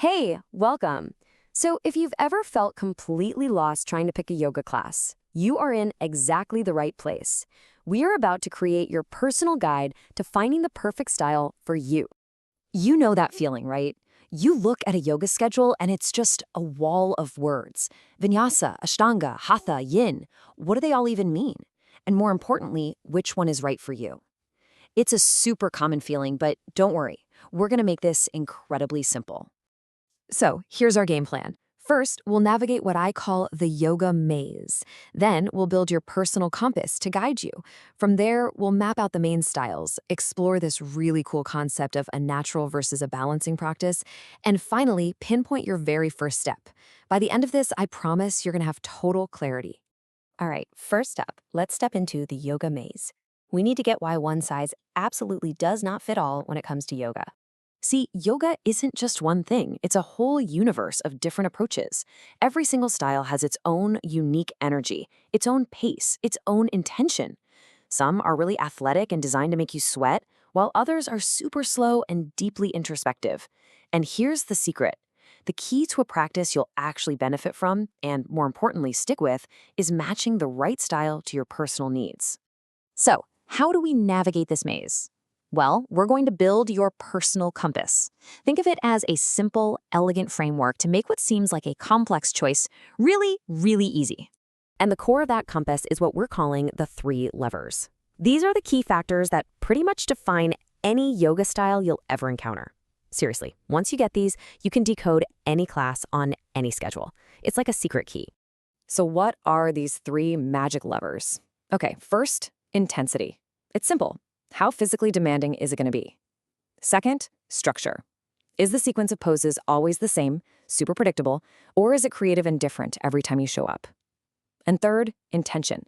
Hey, welcome. So, if you've ever felt completely lost trying to pick a yoga class, you are in exactly the right place. We are about to create your personal guide to finding the perfect style for you. You know that feeling, right? You look at a yoga schedule and it's just a wall of words. Vinyasa, Ashtanga, Hatha, Yin. What do they all even mean? And more importantly, which one is right for you? It's a super common feeling, but don't worry. We're going to make this incredibly simple. So here's our game plan. First, we'll navigate what I call the yoga maze. Then we'll build your personal compass to guide you. From there, we'll map out the main styles, explore this really cool concept of a natural versus a balancing practice, and finally, pinpoint your very first step. By the end of this, I promise you're going to have total clarity. All right, first up, let's step into the yoga maze. We need to get why one size absolutely does not fit all when it comes to yoga. See, yoga isn't just one thing, it's a whole universe of different approaches. Every single style has its own unique energy, its own pace, its own intention. Some are really athletic and designed to make you sweat, while others are super slow and deeply introspective. And here's the secret. The key to a practice you'll actually benefit from, and more importantly, stick with, is matching the right style to your personal needs. So, how do we navigate this maze? Well, we're going to build your personal compass. Think of it as a simple, elegant framework to make what seems like a complex choice really, really easy. And the core of that compass is what we're calling the three levers. These are the key factors that pretty much define any yoga style you'll ever encounter. Seriously, once you get these, you can decode any class on any schedule. It's like a secret key. So what are these three magic levers? Okay, first, intensity. It's simple. How physically demanding is it going to be? Second, structure. Is the sequence of poses always the same, super predictable, or is it creative and different every time you show up? And third, intention.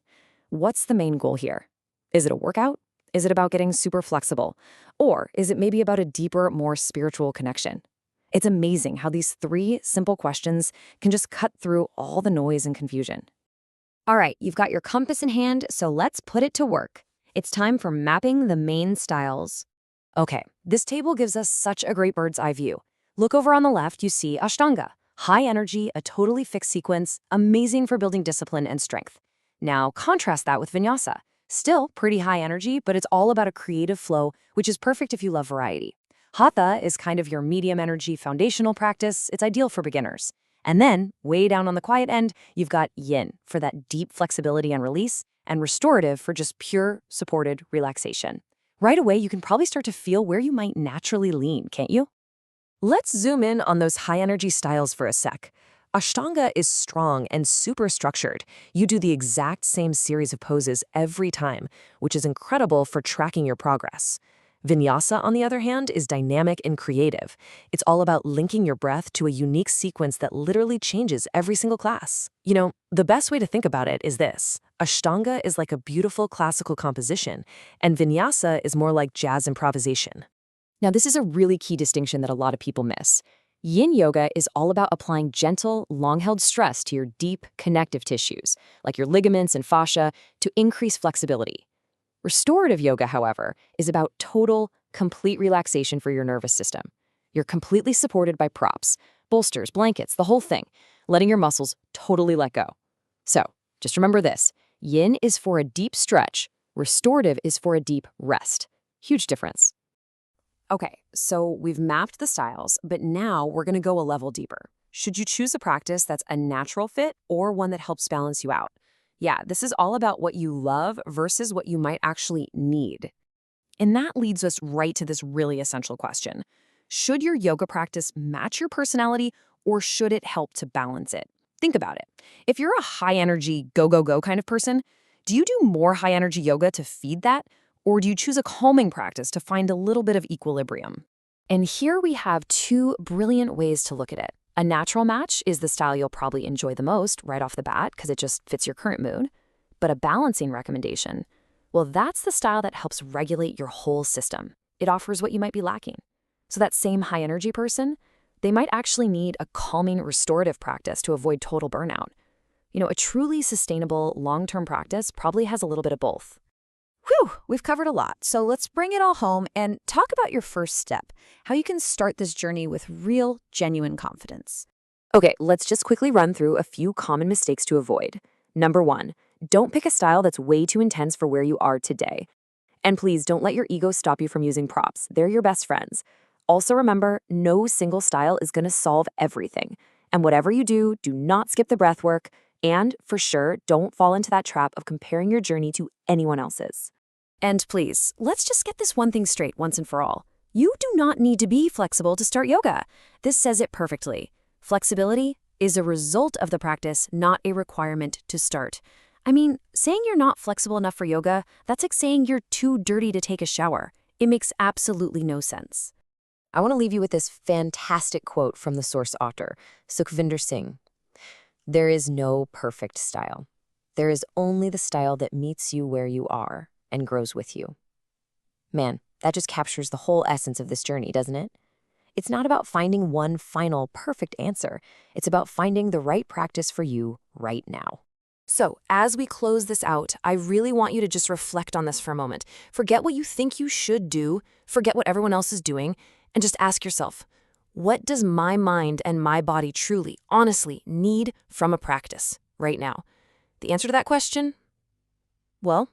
What's the main goal here? Is it a workout? Is it about getting super flexible? Or is it maybe about a deeper, more spiritual connection? It's amazing how these three simple questions can just cut through all the noise and confusion. All right, you've got your compass in hand, so let's put it to work. It's time for mapping the main styles. Okay, this table gives us such a great bird's eye view. Look over on the left, you see Ashtanga. High energy, a totally fixed sequence, amazing for building discipline and strength. Now, contrast that with Vinyasa. Still pretty high energy, but it's all about a creative flow, which is perfect if you love variety. Hatha is kind of your medium energy foundational practice. It's ideal for beginners. And then, way down on the quiet end, you've got Yin for that deep flexibility and release, and restorative for just pure, supported relaxation. Right away, you can probably start to feel where you might naturally lean, can't you? Let's zoom in on those high-energy styles for a sec. Ashtanga is strong and super structured. You do the exact same series of poses every time, which is incredible for tracking your progress. Vinyasa, on the other hand, is dynamic and creative. It's all about linking your breath to a unique sequence that literally changes every single class. You know, the best way to think about it is this. Ashtanga is like a beautiful classical composition, and Vinyasa is more like jazz improvisation. Now, this is a really key distinction that a lot of people miss. Yin yoga is all about applying gentle, long-held stress to your deep, connective tissues, like your ligaments and fascia, to increase flexibility. Restorative yoga, however, is about total, complete relaxation for your nervous system. You're completely supported by props, bolsters, blankets, the whole thing, letting your muscles totally let go. So, just remember this. Yin is for a deep stretch. Restorative is for a deep rest. Huge difference. Okay, so we've mapped the styles, but now we're going to go a level deeper. Should you choose a practice that's a natural fit or one that helps balance you out? Yeah, this is all about what you love versus what you might actually need. And that leads us right to this really essential question. Should your yoga practice match your personality or should it help to balance it? Think about it. If you're a high-energy, go kind of person, do you do more high-energy yoga to feed that? Or do you choose a calming practice to find a little bit of equilibrium? And here we have two brilliant ways to look at it. A natural match is the style you'll probably enjoy the most right off the bat because it just fits your current mood. But a balancing recommendation, well, that's the style that helps regulate your whole system. It offers what you might be lacking. So that same high-energy person, they might actually need a calming, restorative practice to avoid total burnout. You know, a truly sustainable, long-term practice probably has a little bit of both. Whew, we've covered a lot. So let's bring it all home and talk about your first step, how you can start this journey with real, genuine confidence. Okay, let's just quickly run through a few common mistakes to avoid. Number one, don't pick a style that's way too intense for where you are today. And please don't let your ego stop you from using props. They're your best friends. Also remember, no single style is going to solve everything. And whatever you do, do not skip the breath work. And for sure, don't fall into that trap of comparing your journey to anyone else's. And please, let's just get this one thing straight once and for all. You do not need to be flexible to start yoga. This says it perfectly. Flexibility is a result of the practice, not a requirement to start. I mean, saying you're not flexible enough for yoga, that's like saying you're too dirty to take a shower. It makes absolutely no sense. I want to leave you with this fantastic quote from the source author, Sukhvinder Singh. There is no perfect style. There is only the style that meets you where you are and grows with you. Man, that just captures the whole essence of this journey, doesn't it? It's not about finding one final perfect answer. It's about finding the right practice for you right now. So, as we close this out, I really want you to just reflect on this for a moment. Forget what you think you should do, forget what everyone else is doing, and just ask yourself, what does my mind and my body truly, honestly need from a practice right now? The answer to that question, well,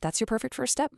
that's your perfect first step.